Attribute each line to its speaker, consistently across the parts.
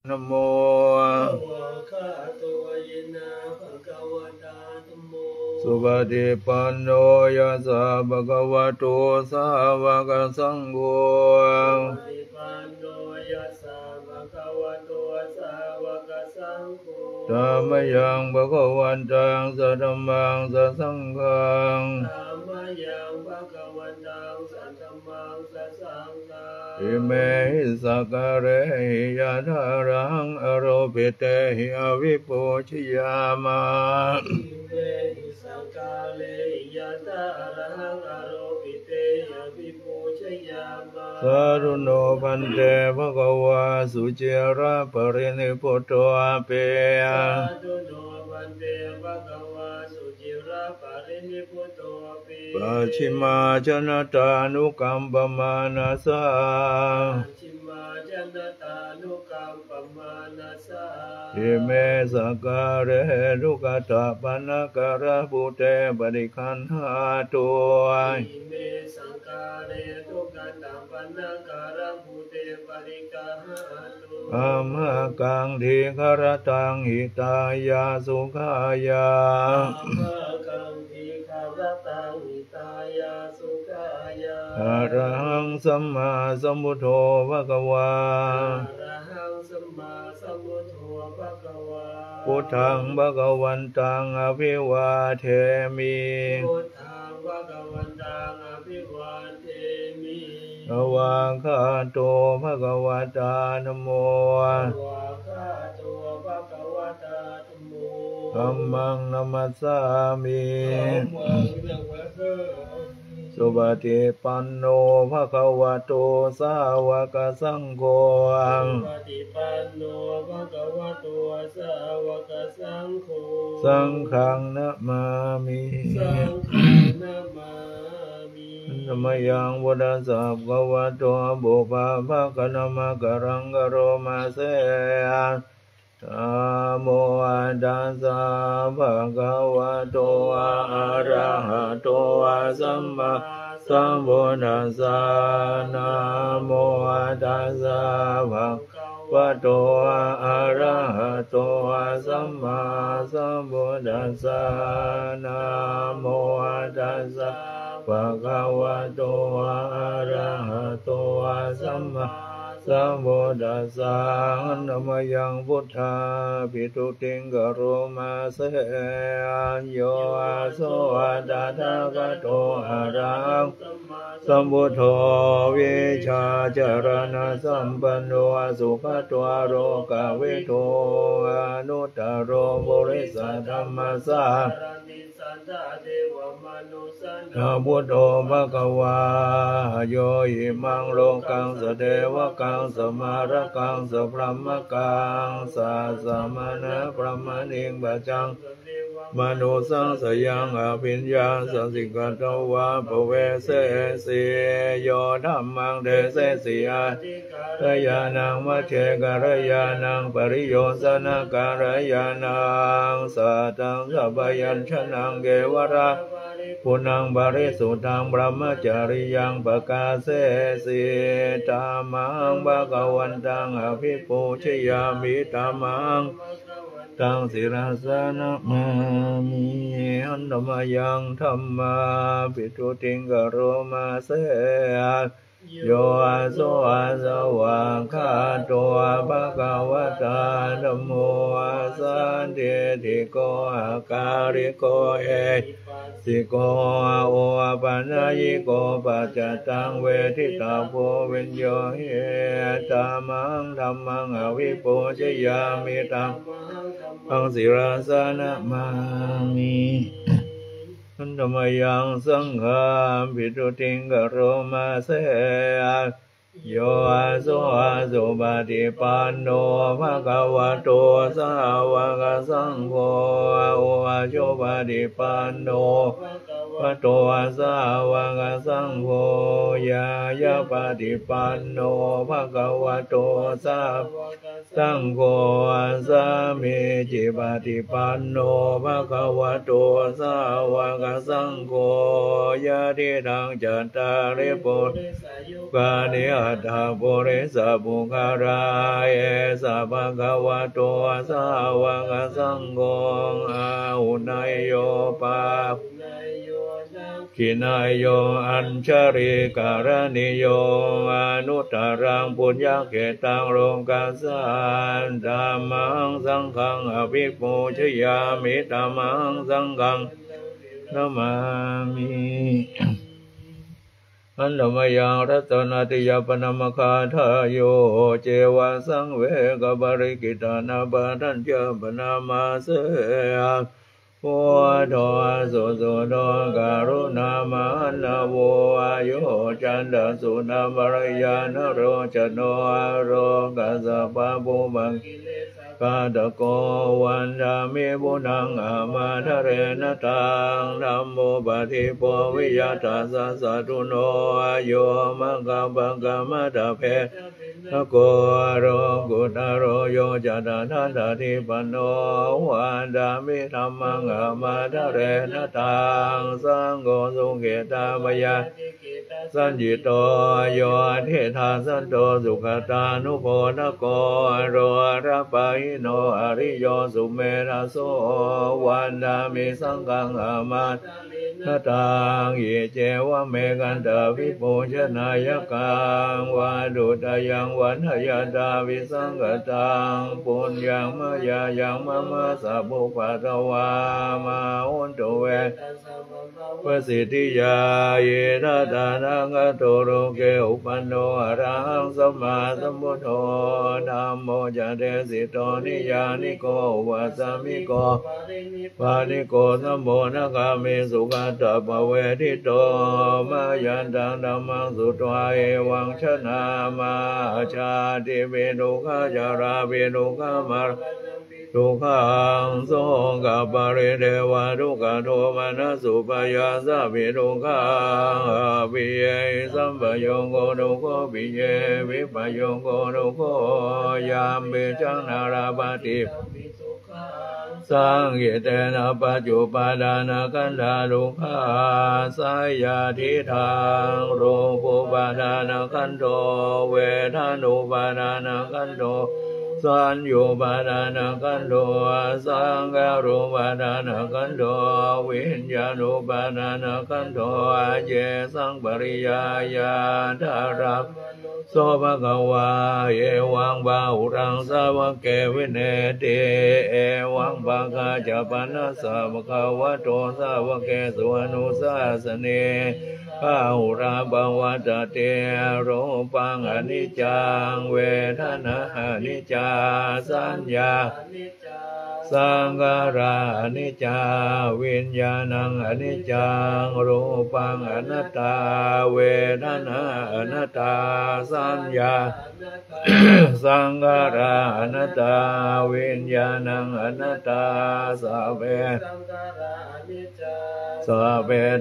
Speaker 1: นะโมสุปฏิปันโนยัสสะภะคะวะโตสาวกสังโฆธัมมยังภะคะวันตังสัทธัมมังสัทธังฆังอิเมหิสักการะหิยะถารังอโรปิเตหิอวิปูชยามะสารุโนพันเตภะคะวะสุจิระปรินิพพุตโตเปยะปัจฉิมาจนตานุกัมปมานัสสะอิเมสักการะทุกขตาปนะการะภูเตปริคันหาตุอัมหะกังทีฆรตังหิตายาสุขายาอะระหังสัมมาสัมพุทโธภะคะวาพุทธังภะคะวันตังอภิวาเทมิภวะคะโตภะคะวะตาธัมโมธัมมังนัมมัสสามิสุปฏิปันโนภะคะวะโตสาวกสังโฆสังฆังนะมามิธัมมยังพุทธัสสะภะคะวะโตบุพพะคะนะมะกะรังกะโรมาเสนะโมตัสสะภะคะวะโตอะระหะโตสัมมาสัมพุทธัสสะนะโมตัสสะภะคะวะโตอะระหะโตสัมมาสัมพุทธัสสะนะโมตัสสะภะคะวะโตอะระหะโตสัมมาสัมพุทธัสสะนะมยังพุทธาภิทุติงกโรมาเสโยอาโสตถาคโตอะระหังสัมพุทโธวิชาจารณะสัมปันโนสุขโตโรกวิโตอนุตตโรบุริสธรรมสานะพุทโธภะคะวะโยอิมังโลกังสเทวกังสมาระกังสพรหมกังสัสสะมณะพระมณิงปัจจังมโนสังสยังอภิญญาสัสสิกตวะภเวเสสิโยธัมมังเดเสสิอาทยานังมัจเจกรยานังปริโยสนะการยานังสัตตังสัพยัญชนะเกวราปุณังบริสุทธังบรมจาริยังปกาเสสิตามังภะคะวันตังอภิปูชยามิตามังตังศิราสนะมามิอันธรรมยังธัมมาภิทุติงกโรมาเสโยอาโสอาสวะคาโตภะคะวะตาธัมโมสันติติโกอาการิโกเอสิโกโอปัญญิโกปัจจตังเวทิตาโพวิญโยเหตามังธัมมังอวิปูชยามิตังอังศิราสนะมามิธัมมยังสังฆังภิทุติงกโรมาเสโยอาโสปฏิปันโนภะคะวะโตสาวกสังโฆโออาโชปฏิปันโนภะโตสาวกสังโฆยายาปฏิปันโนภะคะวะโตสาวกสังโฆสามีจิปฏิปันโนภะคะวะโตสาวกสังโฆยะทิทังจัตตาริปุกานิอัตถะปุริสบุคคาราเอ สะภะคะวะโตสาวกสังโฆอาหุนายโยปาขินายโยอัญชริการณิโยอนุตตรังปุญญเกตังโลกัสสานธัมมังสังฆังอภิปูชยามิธัมมังสังฆังนะมามิอันธรรมยังรัตนาติยปนมคาทายโยเจวะสังเวกบริกิตานาบาทัญจปนามาเสโอโทสุสุโตการุณามานาโวอายุจันทสุนาบรยานโรจโนอาโรกัสสะปะปุบังกาตโกวันดามิบุนังอามาทะเรนตังธัมโมปฏิโปวิยตัสสะสัตุโนอายุมังคะปังกะมัตถเพทะโกโรกุตโรโยจัตถะทะทิปโนวันดามิธัมมังอามาทะเรนตังสังโฆสุเกตามยาสัญญิโตโยเทธาสันโตสุขตานุโพนโกโรระปะหิโนอริโยสุเมราโสวันดามิสังฆังอามาทะตังอิเจวะเมกันตวิปุชนายกังวาดุตยังวันหยตาวิสังกตังปุญญังมายายังมะมะสัพพุปัตตวามาอุนตุเวปสิทธิยาเยนะทานังโตโรเกอุปันโนอะระหังสัมมาสัมพุทโธธัมโมจะเตสิโตนิยานิโกวัสสมิโกปานิโกสัมโพนะกามิสุขตปเวทิโตมายันตังธัมมังสุตวาเอวังชนะมาชาติเวทุกขจาราเวทุกขมรทุกขังโสกปริเทวะทุกขโทมานะสุปยาสะวิทุกขังอภิเยสัมปโยโกทุกขภิเยวิปโยโกทุกขยามเบจังนาราปฏิสังเกตนะปัจจุปดานะขันธาทุกขาสายาทิทางรูปุปดานะขันโธเวทานุปดานะขันโธสัญญูปดานะขันโธสังขารุปดานะขันโธวิญญาณุปดานะขันโธเยสังปริยายาทารักโสภะคะวาเอวังบาหุรังสาวะเกวิเนติเอวังภะคะจปนะสะภะคะวะโตสาวะเกสุอนุสาสเนภาหุราภวตเตรูปังอนิจจังเวทนาอนิจจาสัญญาสังขาราอนิจจาวิญญาณังอนิจจังรูปังอนัตตาเวทนาอนัตตาสัญญาสังขาราอนัตตาวิญญาณังอนัตตาสัพเพ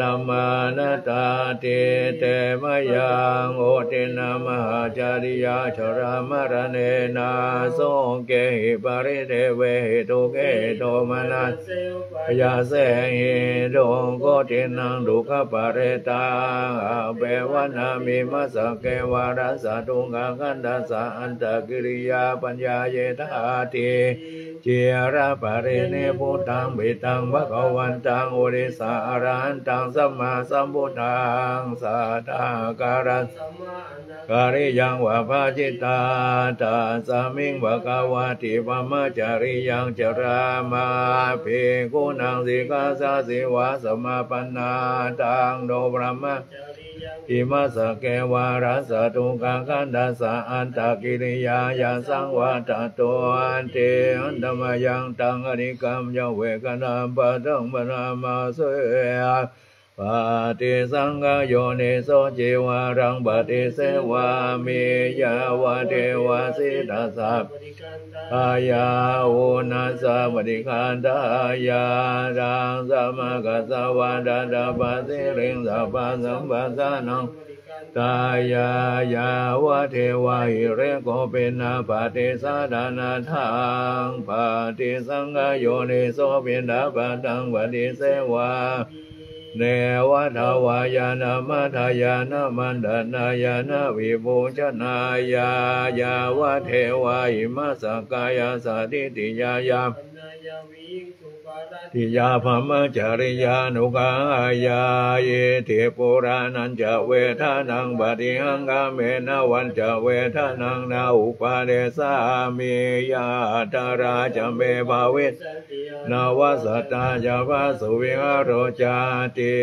Speaker 1: ธัมมานัตตาติเตมยังโอตินะมหาจาริยาชรามรณเนนะโสเกหิปริเทเวหิตุเกหิโตมนัสยาเสหิโดโกตินังดุขปะเรตังอเปวนามิมัสสะเกวารัสสะทุงกังคันตัสสะอันตกิริยาปัญญาเยธาติเจระปะเรเนพุตังเบตังภะคะวันตังอุริสาอรหันตังสัมมาสัมพุทธังสัทธาการังการิยังวะภาจิตาตาสามิงภะคะวะติปมะจาริยังจรามาภิกขุนังสิกขาสะสิวะสมาปันนาตังโนบรมะอิมัสสะเกวารัสสะทุงกังคันตัสสะอันตกิริยายาสังวัตโตอันเตอันธรรมยังตังอนิกัมยเวกนัมปะทังปนามาเสยปฏิสังฆโยนิโสจิวารังปฏิเสวามิยาวะเทวะสิทธัสสะอายาอุนัสสะปฏิคันธายาดังสัมมากัสสะวะดาดาปัสสิริงสัพพะสัมปัสสะนังตายายาวะเทวะหิเรโกปินาปฏิสัดานาทังปฏิสังฆโยนิโสปินดาปตังปฏิเสวา เนวทวายานามัทายานามันดานายานาวิบูชนายายาวะเทวาหิมัสสกายาสัตติยายามทิยาภมจาริยานุกายาเยเทปุรานันจะเวทานังปฏิหังกาเมนะวันจะเวทานังนาอุปาเดสามิยาตาราจะเมภาวินาวสัตตาจะวาสุวิหารจาติ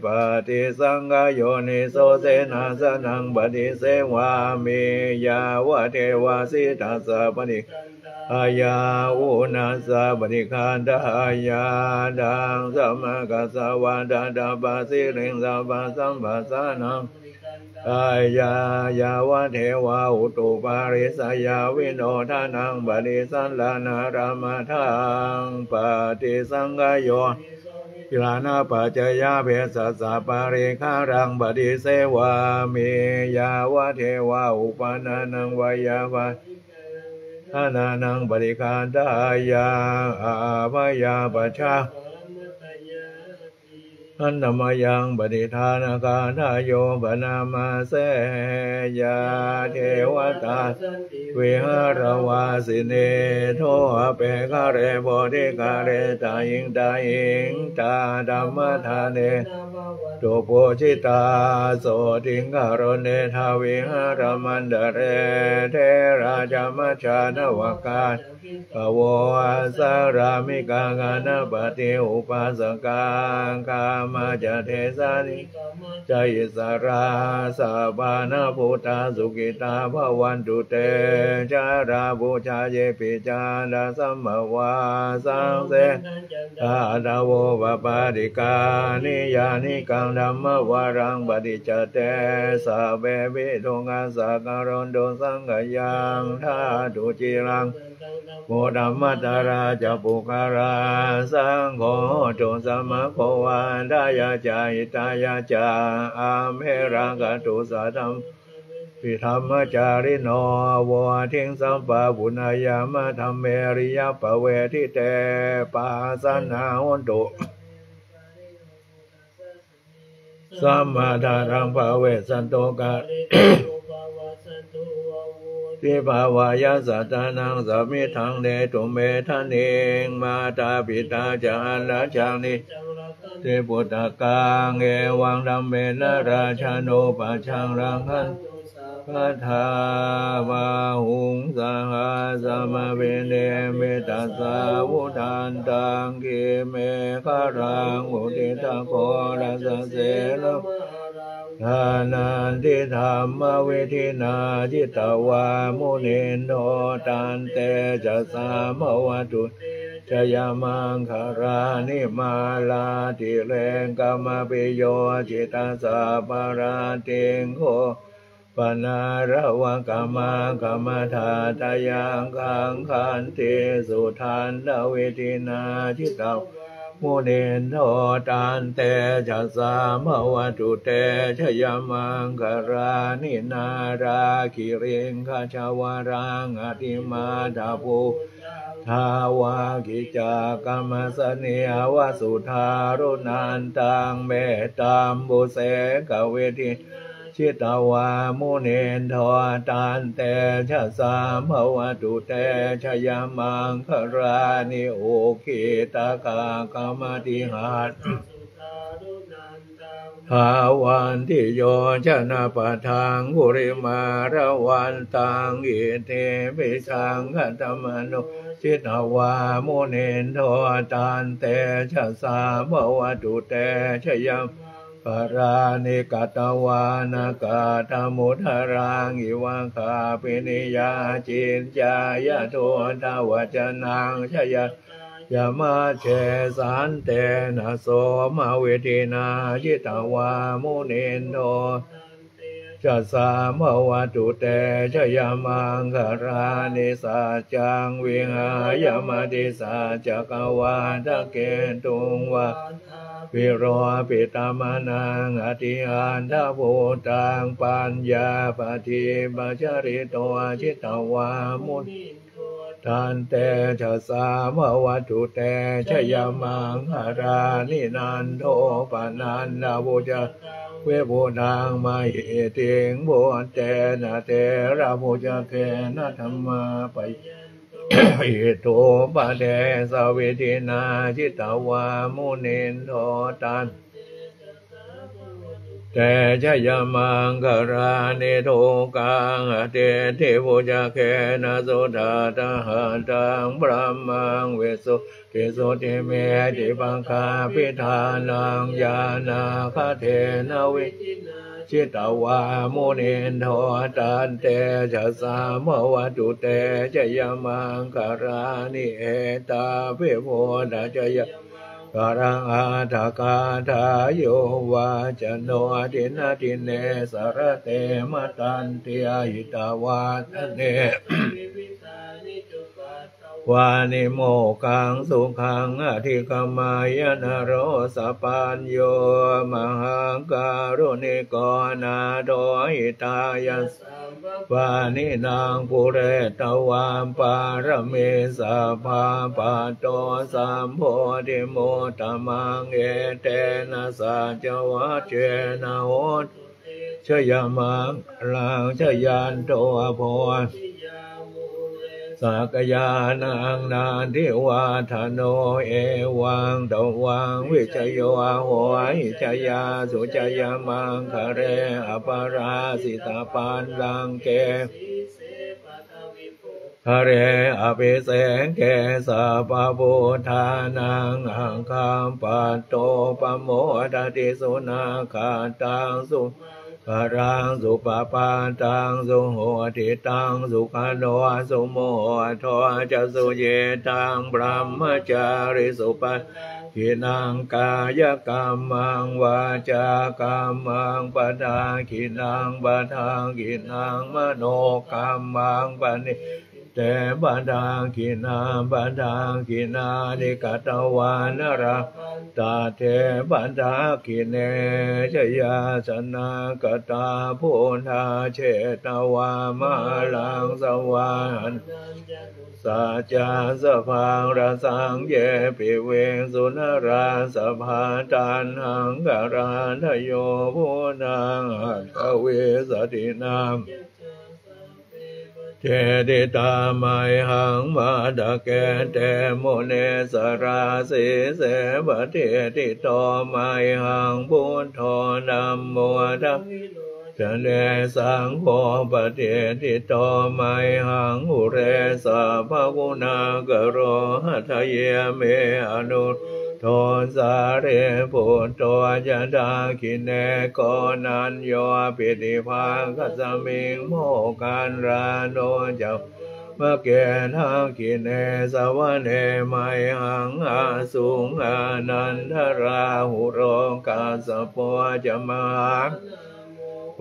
Speaker 1: ปฏิสังกโยนิโสเสนาสนังปฏิเสวามิยาวะเทวาสิตัสสะปฏิอายาอุนัสสะปฏิคันธายาดังสัมมากัสสะวะดาดาปะสิริงสัพพะสัมปัสสะนังอายายาวะเทวาอุตุปาริสยาวิโนทานังปฏิสันลานารามทังปฏิสังกโยกิลานาปัจจยาเพสัสสะปาริฆารังปฏิเสวามิยาวะเทวาอุปานานังวายาวะอานานังปฏิคันธายาอาภยาปัชชาอันนมยังปฏิทานกาทายโยปนามาเสยาเทวตาวิหารวาสิเนโทเปกะเรโพธิกะเรตายิงตายิงตาธัมมทาเนตุโพชิตาโสติงกโรเนทาวิหารมันเดเรเทราจามัชฌานวกาภวะสารามิกางานปฏิอุปาสกังกามาจเทสานิจยิสาราสาบานาพุทธาสุกิตาภวันตุเตจาราบูชาเยปิจาราสัมมวาสังเสอาดาวปปาริกานิยานิกังธัมมวารังปฏิจเตสาเบวิทุงอาสาการนโดสังกยังธาตุจิรังโมดัมมัตตาราจะปุการาสังโฆโตสัมมาโควันดายาจาหิตายาจาอาเมรังกตุสัตถัมปิธรรมจาริโนวะทิงสัมปะปุณายามะธรรมเมริยปะเวทิเตปัสสนาหุนตุสัมมาทารังภเวสันโตกะทิภาวายาสัตตานังสัมมิทังเนตุเมทะเนงมาตาปิตาจาระจังนิเทปุตตะกังเอวังธัมเมนะราชาโนปัจฉังรังคันพัทธาวาหุงสังฆาสัมมาเวเนเมตัสสาวุทันตังกิเมฆารังอุทิตาโครัสเสโลทานันติธรรมวิธินาจิตวามุนินโนตันเตจะสามวัตุชยมังคารานิมาลาติเรงกามปิโยจิตาสาปาราติงโคปนาระวังกามากามธาตายังขังขันติสุทันดวิธินาจิตาวมุนินโทตันเตจะสามวัตุเตชยมังคารานินาราคิริงคาชาวรังอติมาดาภูทาวากิจากรรมสเนียวสุธารุนันตังเมตตามบุเสกเวทิชิตาวามุนินโทตันเตชะสามวัตุเตชยมังคารานิโอคิตากากามติหัตภาวันติโยชนะปะทังกุริมาระวันตังอิเทปิสังฆตมโนชิตาวามุนินโทตันเตชะสามวัตุเตชยมปารานิกตวานากาธมุทารังอิวังคาปินิยาจินจายะโททาวจนังชยยามาเชสันเตนะโสมาเวทินาจิตาวามุนินโทจะสามวัตุเตชยมังคารานิสัจจังวิหายมติสัจจกวาทะเกตุงวะวิโรปิตามานังอธิอันทภูตังปัญญาปฏิปัจจริโตจิตวามุนิ ทันเตชะสามวัตถุเตชยมังหารานินันโทปนันนาบุจเวโบนางมาเหติงโบเตนะเตระโมจเกนะธรรมาไปอิโตปะเดสวิธินาจิตาวามุนินโทตันแต่ชยมังคารานิโทกังเตเทโวจเกนะโสดาตหันตังบรมังเวสุเทโสติเมติปังคาปิทานังญาณาคเทนะวิจิตาวามุนินโทตันเตชะสามวัตถุเตชยมังคารานิเอตาเวโพดาจยกรังอาทากาทาโยวาจโนทินาทิเนสารเตมตันติหิตาวาทเนวานิโมกังสุขังอธิกมายนโรสปัญโยมหังการุณิโกนาโดหิตายัสวานินางปุเรตวามปารเมสาภาปะโตสัมโพธิโมตมังเอเตนะสัจวัจเจนะโหชยมังลังชยันโตโพสักยานังนานทิวาทโนเอวังตวังวิจโยโหหิจยาสุจยามังคะเรอปาราสิตาปันลังเกคะเรอภิเสงเกสัพพุทานังอังคัมปัตโตปโมทติสุนาคาตังสุปารังสุปปาตังสุโหติตังสุขโนสุโมโทจะสุเยตังบรมจาริสุปกินังกายกรรมังวาจากรรมังปทากินังปทากินังมโนกรรมังปณิเตปทากินาปทากินานิกัตวานราตาเทปันทากิเนชยาสนากตาพุทธาเชตวามาลังสวานสัจจาสพังรสังเยปิเวสุนราสภาตันหังการานโยพุนังกเวสตินามเจติตาไมหังมาดะเกเตโมเนสราสิเสบเทติโตไมหังพุทโธนัมโมทัพจะเนสังโฆปเทติโตไมหังอุเรสะภะกุณากโรหัทเยเมอนุโทสาเรปุตโตจะดาคิเนโกนันโยปิติภาคสมิงโมกันราโนจักมะเกทังคิเนสวะเนไมหังอาสุงอนันทราหุโรกาสโปจะมา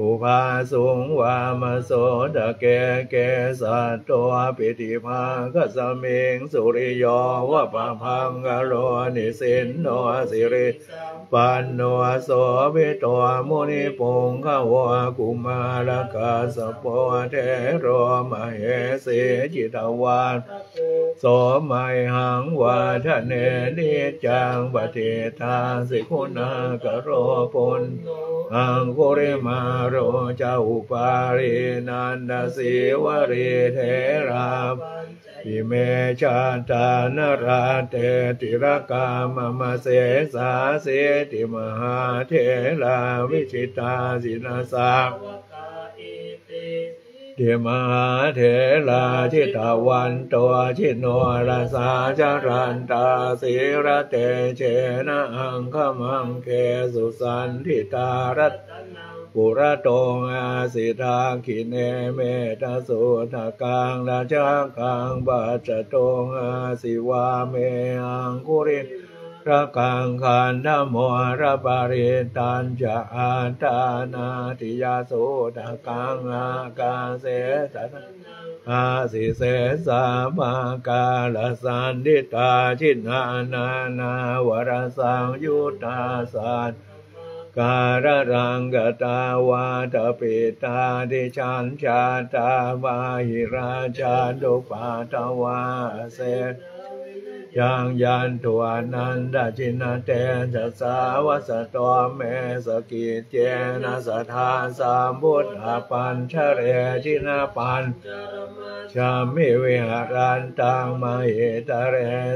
Speaker 1: อุปาสุงวามโสตะเกเกสัตโตปิติภาคสมิงสุริโยวะปะพังกโรนิสินโนสิริปันโนโสภิโตมุนิปุงขวะกุมารกาสโปเทโรมเหสีจิตวานโสมัยหังวาทะเนนิจังปฏิทาสิคุณากโรปุณอังคุริมาโรจาอุปารินันดสิวริเทราปิเมชาตานราเตติรกามมเสสาเสติมหาเทลาวิชิตาสินาสาเดมหาเถราชิตาวันตัวชิโนราสาจารันตาสิระเตเชนะอังคมังเคสุสันทิตารัตปุระโตงอาสิทาคิเนเมตสุทากังราชกังบัจโตงอาสิวาเมอังคุริระกังขันธโมระปาริตัญจะอาตานาติยาสุทากังอากาเสสะอาสิเสสะมากาลสันติตาชินานานาวรสังยุตตาสัน การรังกตาวาตปิตาดิฉันชาตาวาหิราชาดุปาตวาเสยังยันตัวนันดาจินเตจะสาวสตวเมสกิเจนะสทาสามพุทธปัญชเรจินาปัญชามิวิหารันตังมหิตเร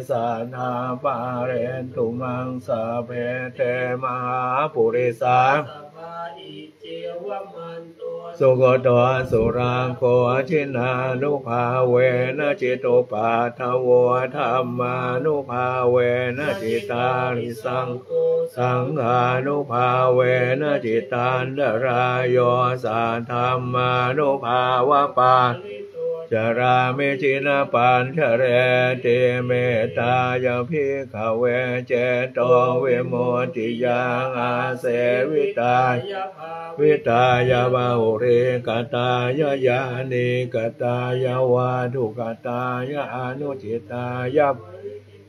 Speaker 1: สานาปาเรนตุมังสะเพเทมหาปุริสาสุโกตสุรังโคชินานุภาเวนะจิตุปาทโวธรรมานุภาเวนะจิตาริสังสังฆานุภาเวนะจิตันดรายโยสาธรรมานุภาวะปาจารามิจินาปัญชเรติเมตตายภิกขเวเจโตวิโมติยังอาเสวิตายาวาหุริกตายายานิกตายาวาทุกตายาอนุจิตายา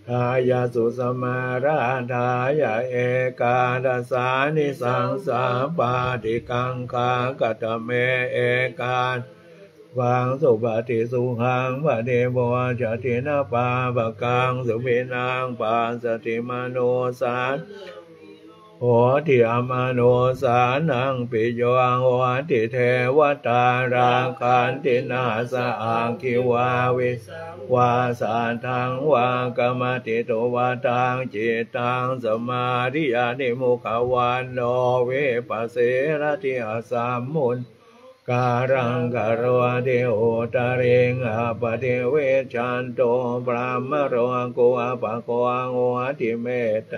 Speaker 1: ทายาสุสมาราทายาเอกาดัสสานิสังสาปาติกังคากตเมเอกาวังสุปฏิสุหังปฏิโมจตินาปาปะกังสุภินังปัสสติมโนสานโหติอมโนสานังปิโยโหติเทวตาราคันตินาสะอาคิวาวิวาสาทังวากรรมติโตวาตังจิตตังสมาธิยานิมุขวันโนเวปัสเสรติอาสัมมุนการังกรวะเดโอตาเรงอปะเทเวชันโตปรามโรกุอปะโกโอติเมต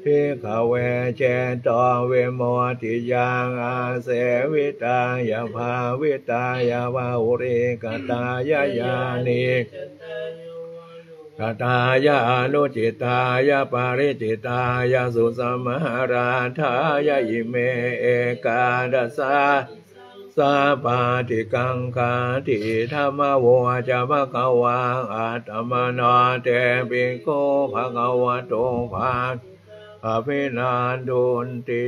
Speaker 1: ภิกขเวเจโตเวโมติยังอาเสวิตายาภาวิตายาวาอุริกตายายานิกตายานุจิตายาปาริจิตายาสุสมหาราธายาอิเมเอกาดัสสาสาปาติกังคาติธรรมโวจะภะคะวะอัตตมนาเตปิโกภะคะวะโตภะอภินันทุนติ